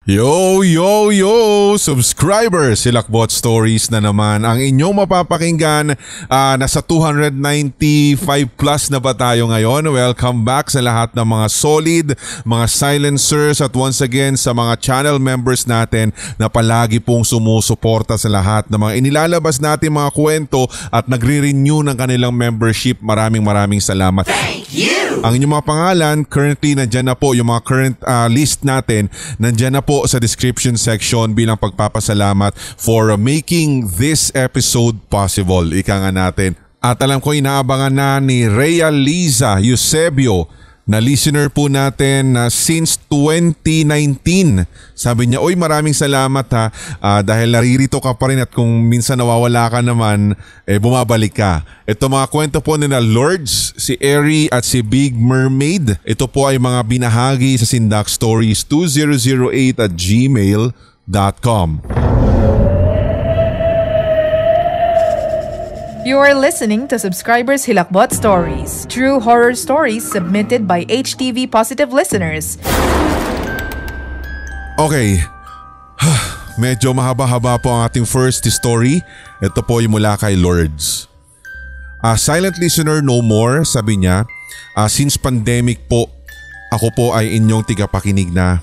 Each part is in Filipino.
Yo, yo, yo! Subscribers, Hilakbot Stories na naman ang inyong mapapakinggan. Nasa 295 plus na ba tayo ngayon? Welcome back sa lahat ng mga solid, mga silencers at once again sa mga channel members natin na palagi pong sumusuporta sa lahat ng mga inilalabas natin mga kwento at nagre-renew ng kanilang membership. Maraming salamat. Thank you! Ang inyong mga pangalan, currently nandyan na po yung mga current list natin. Nandyan na po sa description section bilang pagpapasalamat for making this episode possible. Ika nga natin. At alam ko inaabangan na ni Rhea Liza Eusebio na listener po natin na since 2019. Sabi niya, "Oy, maraming salamat ha dahil naririto ka pa rin at kung minsan nawawala ka naman, bumabalik ka." Ito mga kwento po nila Lords, si Airy at si Big Mermaid. Ito po ay mga binahagi sa Sindak Stories 2008@gmail.com. You are listening to Subscribers Hilakbot Stories, true horror stories submitted by HTV Positive listeners. Okay, medyo mahaba-haba po ang ating first story. Ito po yung mula kay Lords. Silent listener no more, sabi niya. Since pandemic po, ako po ay inyong tigapakinig na.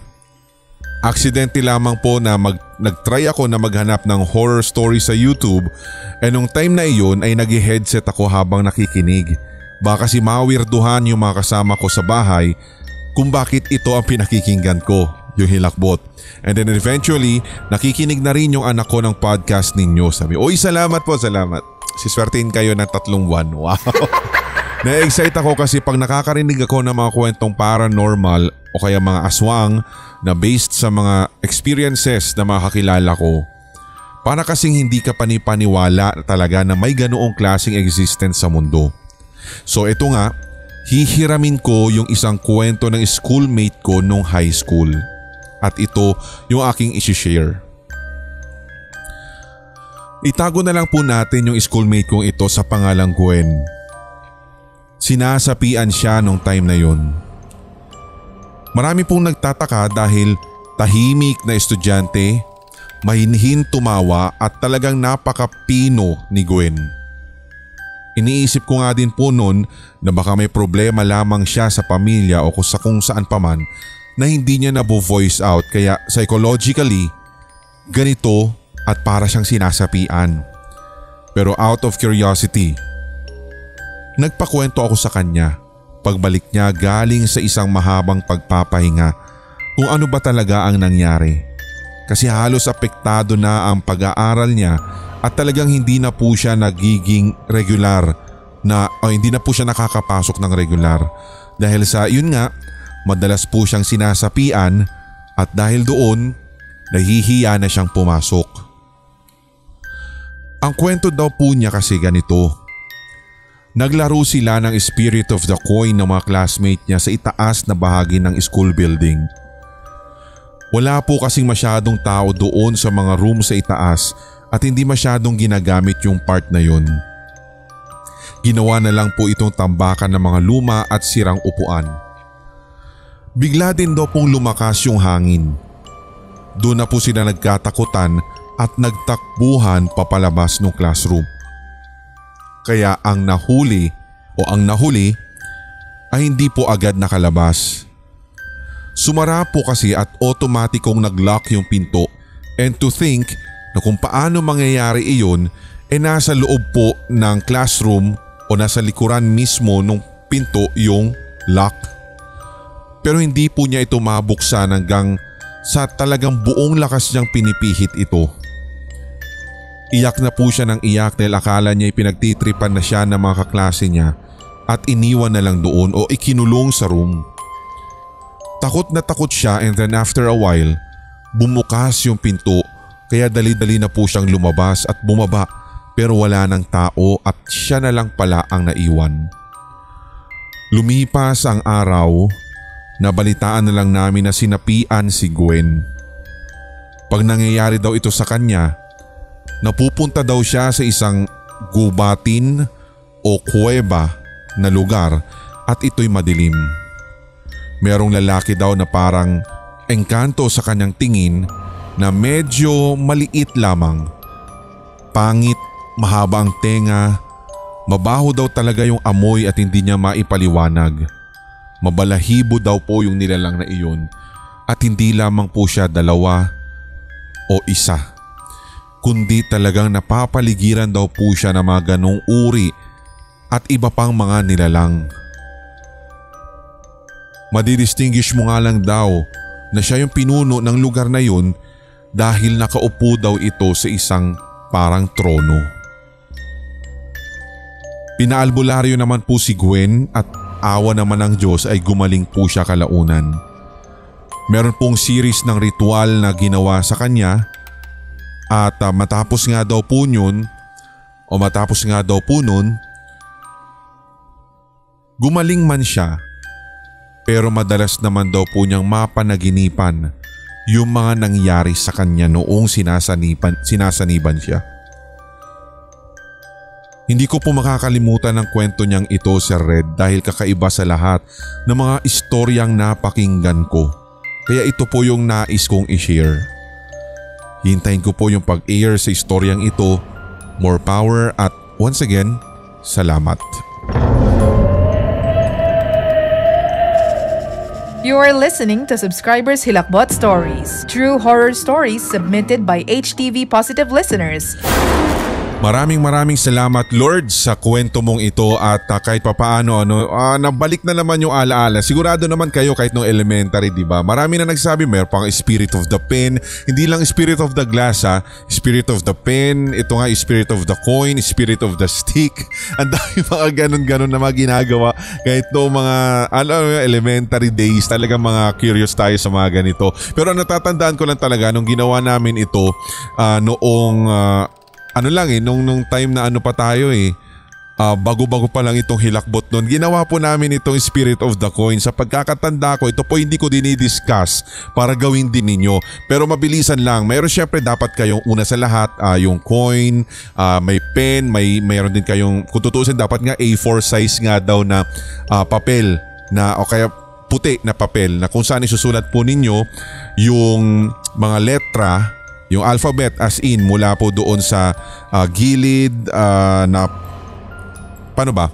Aksidente lamang po na nag-try ako na maghanap ng horror story sa YouTube nung time na iyon ay nag-headset ako habang nakikinig. Baka kasi mawirduhan yung mga kasama ko sa bahay kung bakit ito ang pinakikinggan ko, yung Hilakbot. And then eventually, nakikinig na rin yung anak ko ng podcast ninyo. Sabi, "Oy, salamat po, salamat. Siswertein kayo ng 3 buwan." Wow! Na-excite ako kasi pag nakakarinig ako ng mga kwentong paranormal o kaya mga aswang na based sa mga experiences na mga kakilala ko, para kasing hindi ka panipaniwala talaga na may ganoong klaseng existence sa mundo. So ito nga, hihiramin ko yung isang kwento ng schoolmate ko nung high school. At ito yung aking isi-share. Itago na lang po natin yung schoolmate kong ito sa pangalang Gwen. Sinasapian siya nung time na yun. Marami pong nagtataka dahil tahimik na estudyante, mahinhin tumawa at talagang napakapino ni Gwen. Iniisip ko nga din po noon na baka may problema lamang siya sa pamilya o kung saan paman na hindi niya nabo-voice out kaya psychologically ganito at para siyang sinasapian. Pero out of curiosity, nagpakwento ako sa kanya pagbalik niya galing sa isang mahabang pagpapahinga kung ano ba talaga ang nangyari. Kasi halos apektado na ang pag-aaral niya at talagang hindi na po siya nagiging regular hindi na po siya nakakapasok ng regular. Dahil sa yun nga, madalas po siyang sinasapian at dahil doon, nahihiya na siyang pumasok. Ang kwento daw po niya kasi ganito. Naglaro sila ng Spirit of the Coin ng mga classmate niya sa itaas na bahagi ng school building. Wala po kasing masyadong tao doon sa mga room sa itaas at hindi masyadong ginagamit yung part na yun. Ginawa na lang po itong tambakan ng mga luma at sirang upuan. Bigla din daw pong lumakas yung hangin. Doon na po sila nagkatakutan at nagtakbuhan papalabas ng classroom. Kaya ang nahuli ay hindi po agad nakalabas. Sumara po kasi at otomatikong nag-lock yung pinto, and to think na kung paano mangyayari iyon nasa loob po ng classroom o nasa likuran mismo ng pinto yung lock. Pero hindi po niya ito mabuksan hanggang sa talagang buong lakas niyang pinipihit ito. Iyak na po siya ng iyak dahil akala niya pinagtitripan na siya ng mga kaklase niya at iniwan na lang doon o ikinulong sa room. Takot na takot siya and then after a while, bumukas yung pinto kaya dali-dali na po siyang lumabas at bumaba pero wala ng tao at siya na lang pala ang naiwan. Lumipas ang araw, nabalitaan na lang namin na sinapian si Gwen. Pag nangyayari daw ito sa kanya, napupunta daw siya sa isang gubatin o kuweba na lugar at ito'y madilim. Merong lalaki daw na parang engkanto sa kanyang tingin na medyo maliit lamang. Pangit, mahaba ang tenga, mabaho daw talaga yung amoy at hindi niya maipaliwanag. Mabalahibo daw po yung nilalang na iyon at hindi lamang po siya 2 o 1, kundi talagang napapaligiran daw po siya ng mga ganong uri at iba pang mga nilalang. Madidistinguish mo nga lang daw na siya yung pinuno ng lugar na yun dahil nakaupo daw ito sa isang parang trono. Pinaalbularyo naman po si Gwen at awa naman ng Diyos ay gumaling po siya kalaunan. Meron pong series ng ritual na ginawa sa kanya at matapos nga daw po nun, gumaling man siya. Pero madalas naman daw po niyang mapanaginipan yung mga nangyari sa kanya noong sinasaniban siya. Hindi ko po makakalimutan ang kwento niyang ito, Sir Red, dahil kakaiba sa lahat ng mga istoryang napakinggan ko. Kaya ito po yung nais kong i-share. Hintayin ko po yung pag-air sa istoryang ito. More power at once again, salamat. You are listening to Subscribers Hilakbot Stories, true horror stories submitted by HTV Positive listeners. Maraming salamat, Lord, sa kwento mong ito at kahit papaano nabalik na naman yung alaala. Sigurado naman kayo kahit no elementary, di ba? Marami na nagsabi mayroon pang spirit of the pen, hindi lang spirit of the glass spirit of the pen, ito nga spirit of the coin, spirit of the stick. Ang dami mga ganun-ganun na mga ginagawa kahit no mga elementary days, talagang mga curious tayo sa mga ganito. Pero natatandaan ko lang talaga nung ginawa namin ito noong nung time na pa tayo bago-bago pa lang itong hilakbot noon. Ginawa po namin itong Spirit of the Coin. Sa pagkakatanda ko, ito po hindi ko dinidiscuss para gawin din ninyo. Pero mabilisan lang. Mayroon syempre dapat kayong una sa lahat, yung coin, may pen, mayroon din kayong, kung tutusin dapat nga A4 size nga daw na papel na o kaya puti na papel na kung saan isusulat po ninyo yung mga letra, yung alphabet as in mula po doon sa gilid na paano ba?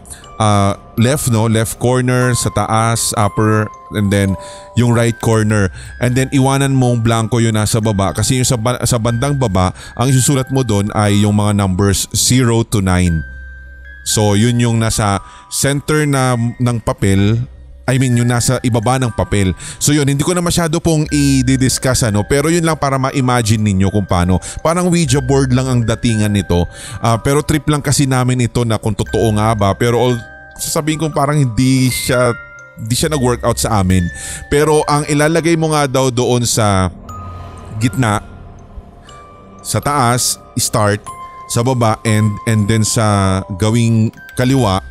Left corner sa taas, upper, and then yung right corner. And then iwanan mong blanco yung nasa baba kasi yung sa bandang baba, ang isusulat mo doon ay yung mga numbers 0 to 9. So yun yung nasa center ng papel, yung nasa ibaba ng papel. So yun, hindi ko na masyado pong i-discuss pero yun lang para ma-imagine ninyo kung paano. Parang Ouija board lang ang datingan nito. Pero trip lang kasi namin ito na kung totoo nga ba. Pero sasabihin ko parang hindi siya nag-workout sa amin. Pero ang ilalagay mo nga daw doon sa gitna, sa taas, start, sa baba, and then sa gawing kaliwa,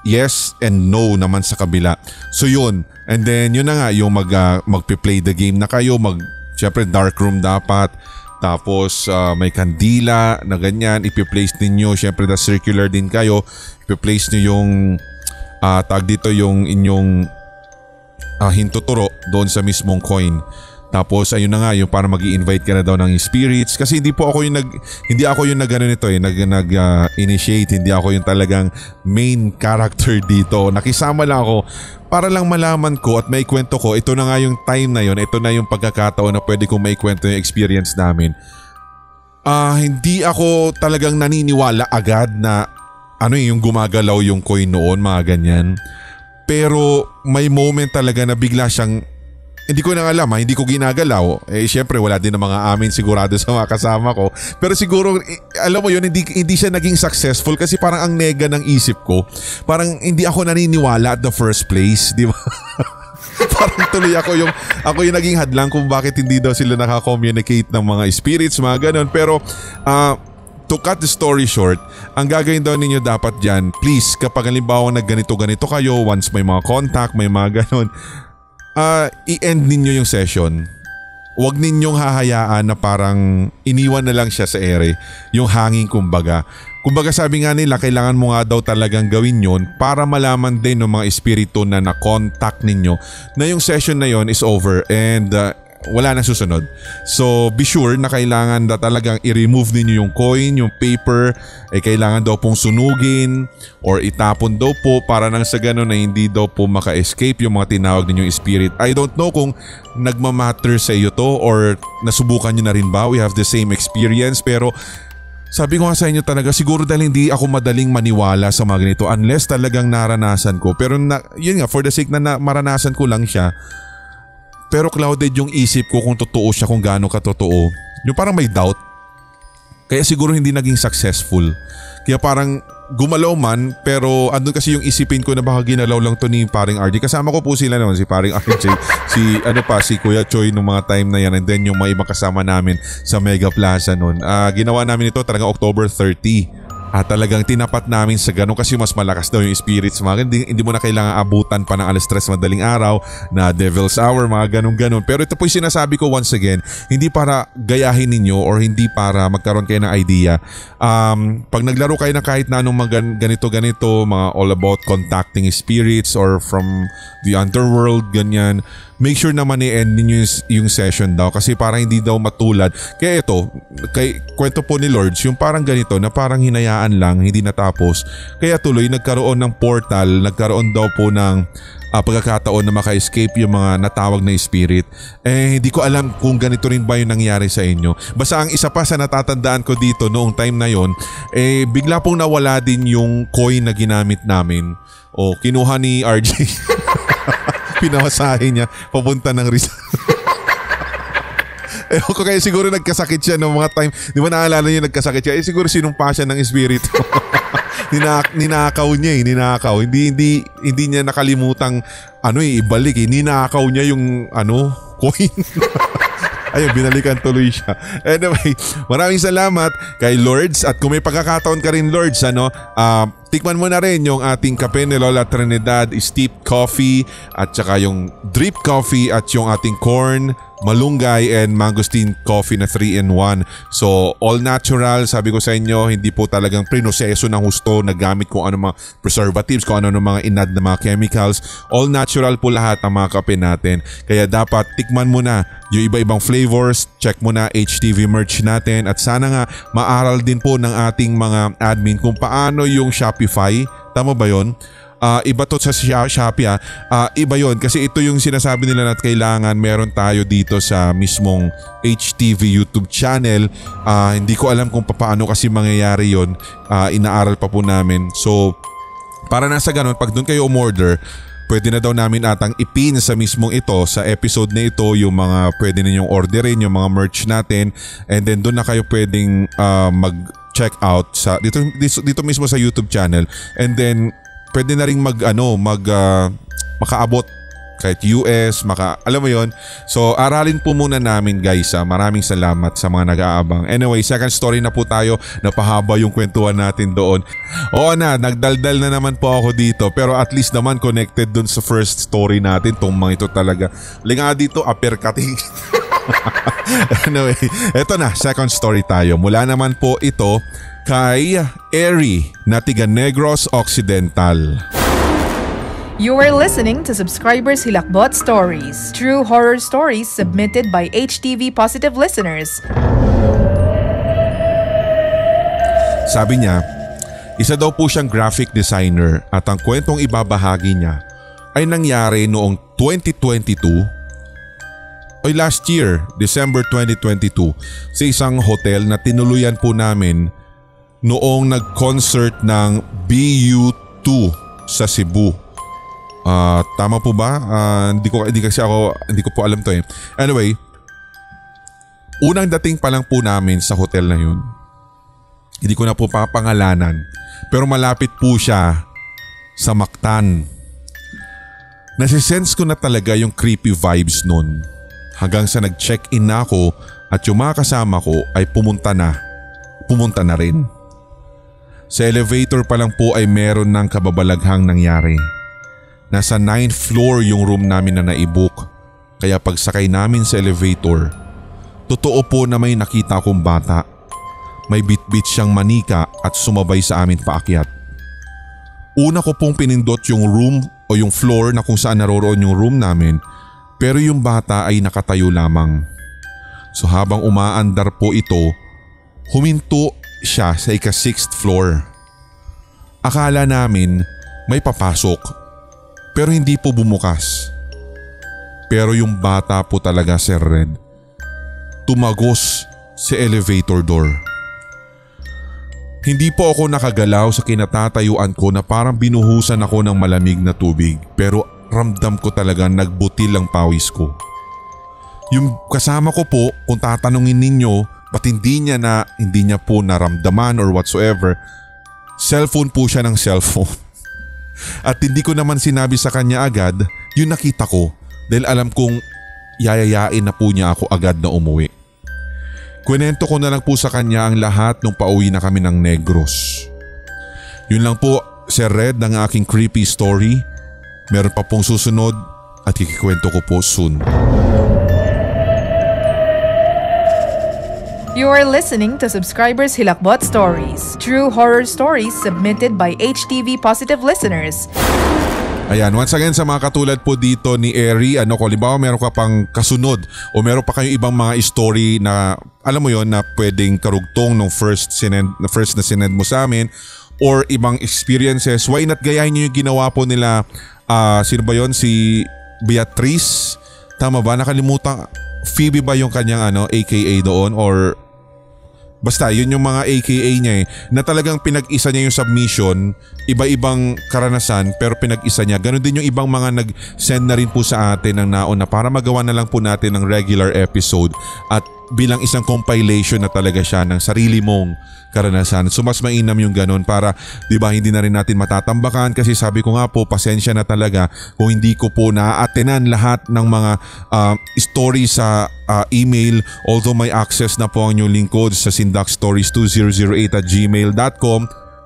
yes and no naman sa kabila. So yun. And then yun na nga yung magpe-play the game na kayo. Syempre dark room dapat. Tapos may kandila na ganyan. Ipi-place ninyo. Syempre the circular din kayo. Ipi-place nyo yung tag dito yung inyong hintuturo doon sa mismong coin. Tapos ayun na nga yung para magi-invite ka na daw ng spirits kasi hindi ako yung nag-ano nito nag-initiate, hindi ako yung talagang main character dito. Nakisama lang ako para lang malaman ko at maikwento ko. Ito na nga yung time na yun, ito na yung pagkakataon na pwede kong maikwento yung experience namin. Hindi ako talagang naniniwala agad na yung gumagalaw yung coin noon, mga ganyan. Pero may moment talaga na bigla siyang hindi ko na alam hindi ko ginagalaw. Syempre wala din ng mga amin sigurado sa mga kasama ko. Pero siguro alam mo yun, hindi siya naging successful kasi parang ang nega ng isip ko. Parang hindi ako naniniwala at the first place, di ba? Parang tuloy ako yung naging hadlang kung bakit hindi daw sila naka-communicate ng mga spirits, mga ganun. Pero to cut the story short, ang gagawin daw ninyo dapat dyan, please kapag halimbawa na ganito-ganito kayo, once may mga contact, may mga ganun, i-end ninyo yung session. wag ninyong hahayaan na parang iniwan na lang siya sa ere, yung hangin kumbaga. Kumbaga sabi nga nila, kailangan mo nga daw talagang gawin yon para malaman din ng mga espiritu na na-contact ninyo na yung session na yon is over and wala nang susunod. So be sure na kailangan na talagang i-remove ninyo yung coin, yung paper, kailangan daw pong sunugin or itapon daw po para nang sa ganun na hindi daw po maka-escape yung mga tinawag ninyong spirit. I don't know kung nagmamatter sa iyo to or nasubukan nyo na rin ba, we have the same experience, pero sabi ko nga sa inyo talaga, siguro dahil hindi ako madaling maniwala sa mga ganito unless talagang naranasan ko. Pero yun nga, for the sake na maranasan ko lang siya, pero clouded yung isip ko kung totoo siya, kung gaano katotoo. Yung parang may doubt. Kaya siguro hindi naging successful. Kaya parang gumalaw man, pero andun kasi yung isipin ko na baka ginalaw lang to ni paring RJ. Kasama ko po sila naman, si paring RJ, si Kuya Choi nung mga time na yan, and then yung mga ibang kasama namin sa Mega Plaza noon. Ginawa namin ito talagang October 30. At talagang tinapat namin sa ganun kasi mas malakas daw yung spirits. Hindi mo na kailangan abutan pa ng alas 3 madaling araw na devil's hour, mga ganun-ganun. Pero ito po yung sinasabi ko once again, hindi para gayahin ninyo or hindi para magkaroon kayo ng idea. Pag naglaro kayo ng kahit na anong ganito-ganito, mga all about contacting spirits or from the underworld, ganyan, make sure naman i-end ninyo yung session daw kasi parang hindi daw matulad. Kaya ito, kwento po ni Lords, yung parang ganito na parang hinayaan lang, hindi natapos. Kaya tuloy nagkaroon ng portal, nagkaroon daw po ng pagkakataon na maka-escape yung mga natawag na spirit. Hindi ko alam kung ganito rin ba yung nangyari sa inyo. Basta ang isa pa sa natatandaan ko dito noong time na yon, bigla pong nawala din yung coin na ginamit namin. Kinuha ni RJ. Pinawasahin niya papunta ng Rizal. Ewan ko, kaya siguro nagkasakit siya noong mga time. Di ba naalala niyo nagkasakit siya? Siguro sinumpa siya ng espiritu. Ninakaw niya ninakaw. Hindi niya nakalimutang ibalik ninakaw niya yung coin. Ayun, binalikan tuloy siya. Anyway, maraming salamat kay Lords, at kung may pagkakataon ka rin Lords, tikman mo na rin yung ating kape ni Lola Trinidad steeped coffee at saka yung drip coffee at yung ating corn, malunggay and mangosteen coffee na 3-in-1. So all natural, sabi ko sa inyo, hindi po talagang prinoseso ng husto, nagamit kung ano mga preservatives, kung ano mga inad na mga chemicals. All natural po lahat ang mga kape natin. Kaya dapat tikman mo na yung iba-ibang flavors, check mo na HTV merch natin, at sana nga maaral din po ng ating mga admin kung paano yung Shopify. Tama ba yun? Iba to sa Shopee. Iba yon kasi ito yung sinasabi nila na kailangan meron tayo dito sa mismong HTV YouTube channel. Hindi ko alam kung paano kasi mangyayari yon. Inaaral pa po namin. So para nasa ganun, pag doon kayo umorder, pwede na daw namin atang ipin sa mismong ito, sa episode na ito, yung mga pwede ninyong orderin, yung mga merch natin, and then doon na kayo pwedeng mag-check out sa dito mismo sa YouTube channel, and then pwede na ring makaabot kahit US, alam mo yon. So aralin po muna namin guys. Maraming salamat sa mga nag-aabang. Anyway, second story na po tayo. Napahaba yung kwentuhan natin doon. Oo na, nagdaldal na naman po ako dito, pero at least naman connected dun sa first story natin. Tong mga ito talaga. Linga dito, uppercutting. Anyway, eto na, second story tayo. Mula naman po ito kay Eri na tiga Negros Occidental. You are listening to Subscribers Hilakbot Stories, true horror stories submitted by HTV Positive listeners. Sabi niya, isa daw po siyang graphic designer at ang kwentong ibabahagi niya ay nangyari noong 2022 o last year, December 2022, sa isang hotel na tinuluyan po namin noong nag-concert ng BU2 sa Cebu. Tama po ba? Hindi ko po alam to eh. Anyway, unang dating pa lang po namin sa hotel na yun. Hindi ko na po papangalanan, pero malapit po siya sa Mactan. Nasisense ko na talaga yung creepy vibes nun, hanggang sa nag-check-in na ako at yung mga kasama ko ay pumunta na rin. Sa elevator pa lang po ay meron ng kababalaghang nangyari. Nasa 9th floor yung room namin na naibook, kaya pagsakay namin sa elevator totoo po na may nakita akong bata. May bitbit siyang manika at sumabay sa amin paakyat. Una ko pong pinindot yung room o yung floor na kung saan naroroon yung room namin, pero yung bata ay nakatayo lamang. So habang umaandar po ito, huminto siya sa ika-6th floor. Akala namin may papasok pero hindi po bumukas. Pero yung bata po talaga, Sir Red, tumagos sa elevator door. Hindi po ako nakagalaw sa kinatatayuan ko na parang binuhusan ako ng malamig na tubig, pero ramdam ko talaga nagbutil ang pawis ko. Yung kasama ko po, kung tatanungin ninyo ba't hindi niya po naramdaman or whatsoever, cellphone po siya ng cellphone. At hindi ko naman sinabi sa kanya agad yung nakita ko dahil alam kong yayayain na po niya ako agad na umuwi. Kwento ko na lang po sa kanya ang lahat nung pauwi na kami ng Negros. Yun lang po, Sir Red, ng aking creepy story. Meron pa pong susunod at kikikwento ko po soon. You are listening to Subscribers Hilakbot Stories, true horror stories submitted by HTV Positive listeners. Ayan, once again sa mga katulad po dito ni Eri, kung halimbawa meron ka pang kasunod o meron pa kayong ibang mga story na alam mo yon na pwedeng karugtong nung first na sinend mo sa amin or ibang experiences, why not gayahin nyo yung ginawa po nila, sino ba yon, si Beatrice? Tama ba? Nakalimutan, Phoebe ba yung kanyang AKA doon or basta yun yung mga AKA niya na talagang pinag-isa niya yung submission, iba-ibang karanasan pero pinag-isa niya. Ganon din yung ibang mga nag-send na rin po sa atin ng naon na para magawa na lang po natin ng regular episode at bilang isang compilation na talaga siya ng sarili mong karanasan. So mas mainam yung ganon para hindi na rin natin matatambakan kasi sabi ko nga po, pasensya na talaga kung hindi ko po naaatenan lahat ng mga story sa email, although may access na po ang inyong lingkod sa sindakstories2008@gmail.com.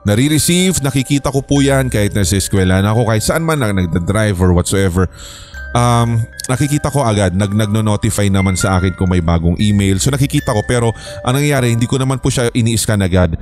Nare-receive, nakikita ko po yan kahit nasa eskwela na ako, kahit saan man nagda-drive or whatsoever. Nakikita ko agad, nagno-notify naman sa akin kung may bagong email. So nakikita ko pero ang nangyayari hindi ko naman po siya ini-scan agad.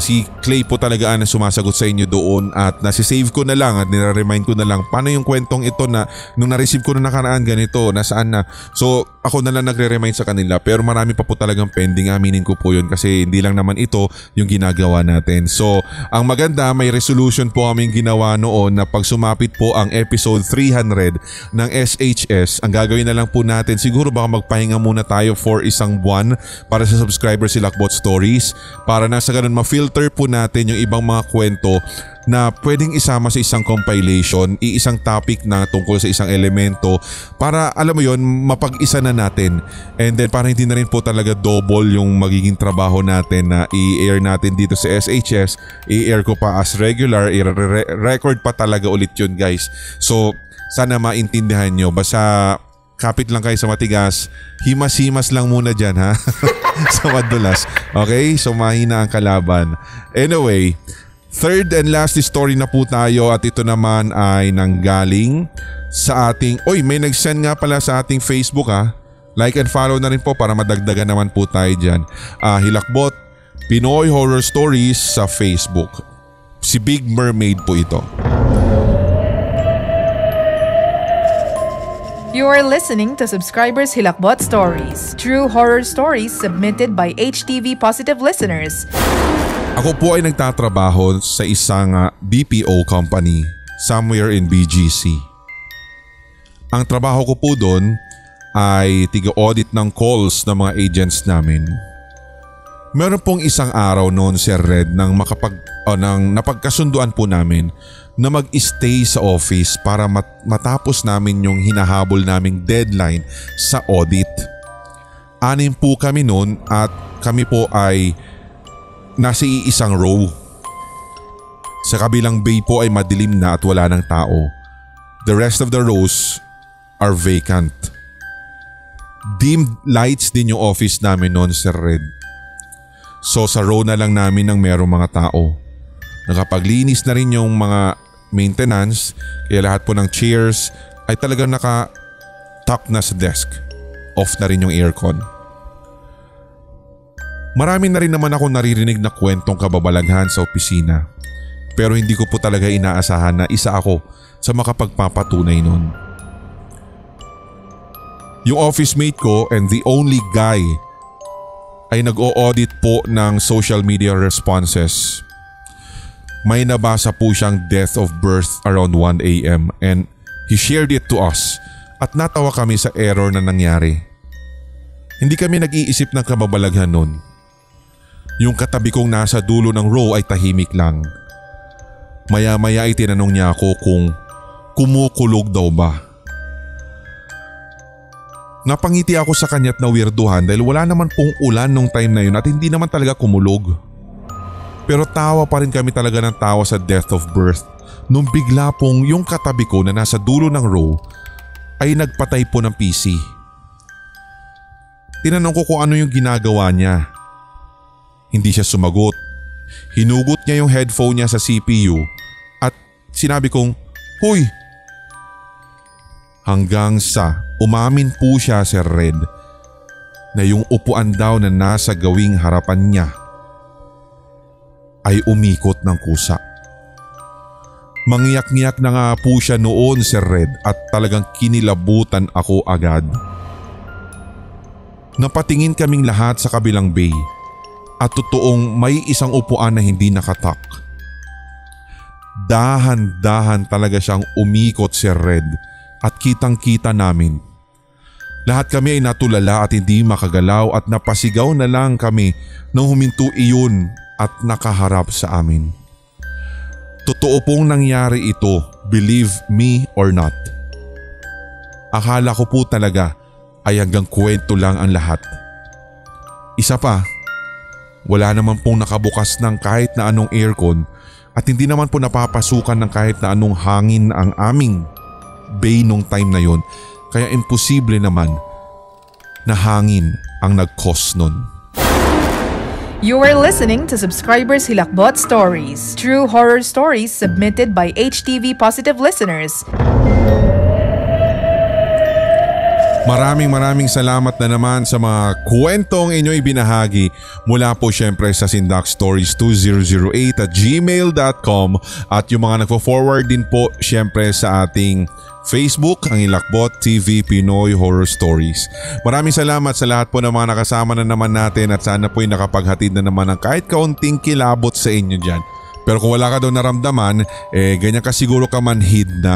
Si Clay po talaga ang sumasagot sa inyo doon at nasi-save ko na lang at nire-remind ko na lang paano yung kwentong ito na nung na-receive ko na nakaraan ganito, nasaan na. So ako na lang nagre-remind sa kanila pero marami pa po talagang pending, aminin ko po yun kasi hindi lang naman ito yung ginagawa natin. So ang maganda, may resolution po kaming ginawa noon na pag sumapit po ang episode 300 ng SHS, ang gagawin na lang po natin, siguro baka magpahinga muna tayo for isang buwan para sa subscribers si Hilakbot Stories para na sa ganun ma-filter po natin yung ibang mga kwento na pwedeng isama sa isang compilation, iisang topic na tungkol sa isang elemento para alam mo yon mapag-isa na natin and then para hindi na rin po talaga double yung magiging trabaho natin na i-air natin dito sa SHS, i-air ko pa as regular, i-record pa talaga ulit yun guys. So sana maintindihan nyo. Basta kapit lang kayo sa matigas. Himas-himas lang muna dyan ha. Sa madulas. Okay? So mahina ang kalaban. Anyway, third and last story na po tayo at ito naman ay nanggaling sa ating... may nag-send nga pala sa ating Facebook ha. Like and follow na rin po para madagdagan naman po tayo dyan. Hilakbot Pinoy Horror Stories sa Facebook. Si Big Mermaid po ito. You are listening to Subscribers Hilakbot Stories, true horror stories submitted by HTV Positive listeners. Ako po ay nagtatrabaho sa isang BPO company somewhere in BGC. Ang trabaho ko po doon ay tiga-audit ng calls ng mga agents namin. Meron pong isang araw noon, Sir Red, nang napagkasunduan po namin na mag-stay sa office para matapos namin yung hinahabol naming deadline sa audit. 6 po kami noon at kami po ay nasa iisang row. Sa kabilang bay po ay madilim na at wala ng tao. The rest of the rows are vacant. Dimmed lights din yung office namin noon, Sir Red. So sa row na lang namin ng merong mga tao. Nakapaglinis na rin yung mga maintenance kaya lahat po ng chairs ay talagang naka-tuck na sa desk. Off na rin yung aircon. Marami na rin naman ako naririnig na kwentong kababalaghan sa opisina. Pero hindi ko po talaga inaasahan na isa ako sa makapagpapatunay nun. Yung office mate ko and the only guy ay nag-o-audit po ng social media responses. May nabasa po siyang death of birth around 1 a.m. and he shared it to us at natawa kami sa error na nangyari. Hindi kami nag-iisip ng kababalaghan nun. Yung katabi kong nasa dulo ng row ay tahimik lang. Maya-maya ay tinanong niya ako kung kumukulog daw ba. Napangiti ako sa kanya't nawirduhan dahil wala naman pong ulan nung time na yun at hindi naman talaga kumulog. Pero tawa pa rin kami talaga ng tawa sa death of birth nung bigla pong yung katabi ko na nasa dulo ng row ay nagpatay po ng PC. Tinanong ko kung ano yung ginagawa niya. Hindi siya sumagot. Hinugot niya yung headphone niya sa CPU at sinabi kong, "Hoy!" Hanggang sa umamin po siya, Sir Red, na yung upuan daw na nasa gawing harapan niya ay umikot ng kusa. Mangyak-ngyak na nga po siya noon, Sir Red, at talagang kinilabutan ako agad. Napatingin kaming lahat sa kabilang bay at totoong may isang upuan na hindi nakatak. Dahan-dahan talaga siyang umikot, Sir Red, at kitang-kita namin. Lahat kami ay natulala at hindi makagalaw at napasigaw na lang kami nang huminto iyon at nakaharap sa amin. Totoo pong nangyari ito, believe me or not. Akala ko po talaga ay hanggang kwento lang ang lahat. Isa pa, wala naman pong nakabukas ng kahit na anong aircon at hindi naman po napapasukan ng kahit na anong hangin ang aming bay nung time na yon, kaya imposible naman na hangin ang nag-cause nun. You are listening to Subscribers Hilakbot Stories, true horror stories submitted by HTV Positive listeners. Maraming salamat na naman sa mga kwentong inyo'y binahagi mula po syempre sa sindakstories2008@gmail.com at yung mga nagpo-forward din po syempre sa ating Facebook, ang Hilakbot TV Pinoy Horror Stories. Maraming salamat sa lahat po ng mga nakasama na naman natin at sana po'y nakapaghatid na naman ng kahit kaunting kilabot sa inyo dyan. Pero kung wala ka daw naramdaman, ganyan ka siguro ka manhid na.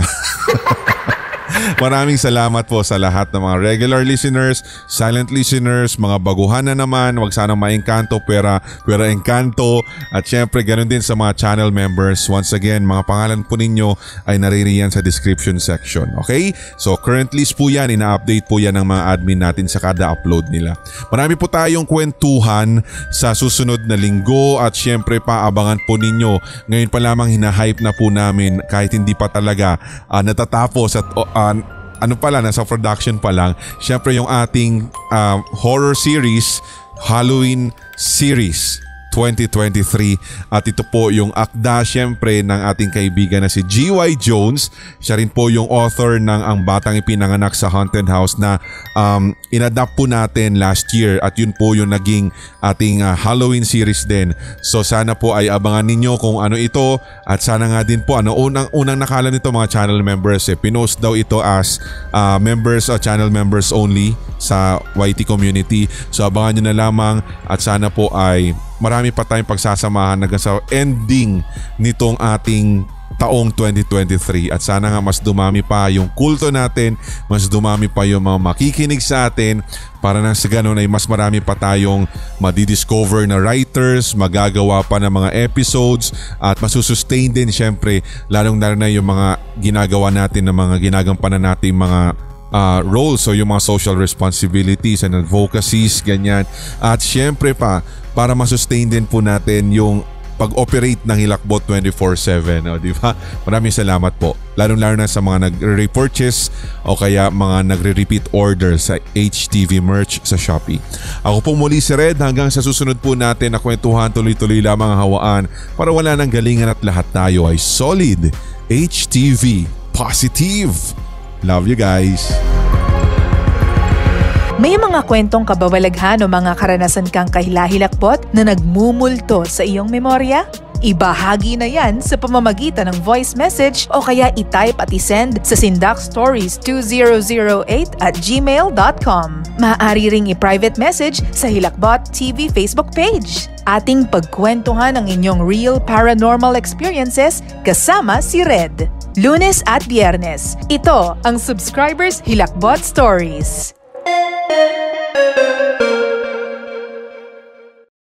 Maraming salamat po sa lahat ng mga regular listeners, silent listeners, mga baguhan na naman, wag sanang maengkanto pero engkanto, at syempre ganoon din sa mga channel members. Once again, mga pangalan po ninyo ay naririyan sa description section. Okay? So currently po yan, ina-update po yan ng mga admin natin sa kada upload nila. Marami po tayong kwentuhan sa susunod na linggo at syempre paabangan po ninyo. Ngayon pa lamang hinahype na po namin kahit hindi pa talaga natatapos at nasa production pa lang. Syempre yung ating horror series, Halloween series 2023, at ito po yung akda syempre ng ating kaibigan na si G.Y. Jones. Siya rin po yung author ng Ang Batang Ipinanganak sa Haunted House na inadapt po natin last year at yun po yung naging ating Halloween series din. So sana po ay abangan ninyo kung ano ito at sana nga din po unang nakala nito mga channel members, pinost daw ito as members o channel members only sa YT community. So abangan nyo na lamang at sana po ay marami pa tayong pagsasamahan hanggang sa ending nitong ating taong 2023 at sana nga mas dumami pa yung kulto natin, mas dumami pa yung mga makikinig sa atin para nang sa ganun ay mas marami pa tayong madidiscover na writers, magagawa pa ng mga episodes at masusustain din syempre lalong na yung mga ginagawa natin ng mga ginagampanan natin mga roles, so yung mga social responsibilities and advocacies, ganyan. At syempre pa, para masustain din po natin yung pag-operate ng Hilakbot 24/7, di ba? Maraming salamat po. Lalo-lalo na sa mga nagre-repurchase o kaya mga nagre-repeat order sa HTV merch sa Shopee. Ako po muli si Red, hanggang sa susunod po natin na kwentuhan, tuloy-tuloy lamang ang hawaan para wala nang galingan at lahat tayo ay solid. HTV Positive. Love you guys. May mga kwentong kababalaghan o mga karanasan kang kahilahilakbot na nagmumulto sa iyong memorya? Ibahagi na yan sa pamamagitan ng voice message o kaya i-type at i-send sa sindakstories2008@gmail.com. Maaari ring i-private message sa Hilakbot TV Facebook page. Ating pagkwentuhan ang inyong real paranormal experiences kasama si Red. Lunes at Biyernes, ito ang Subscribers Hilakbot Stories.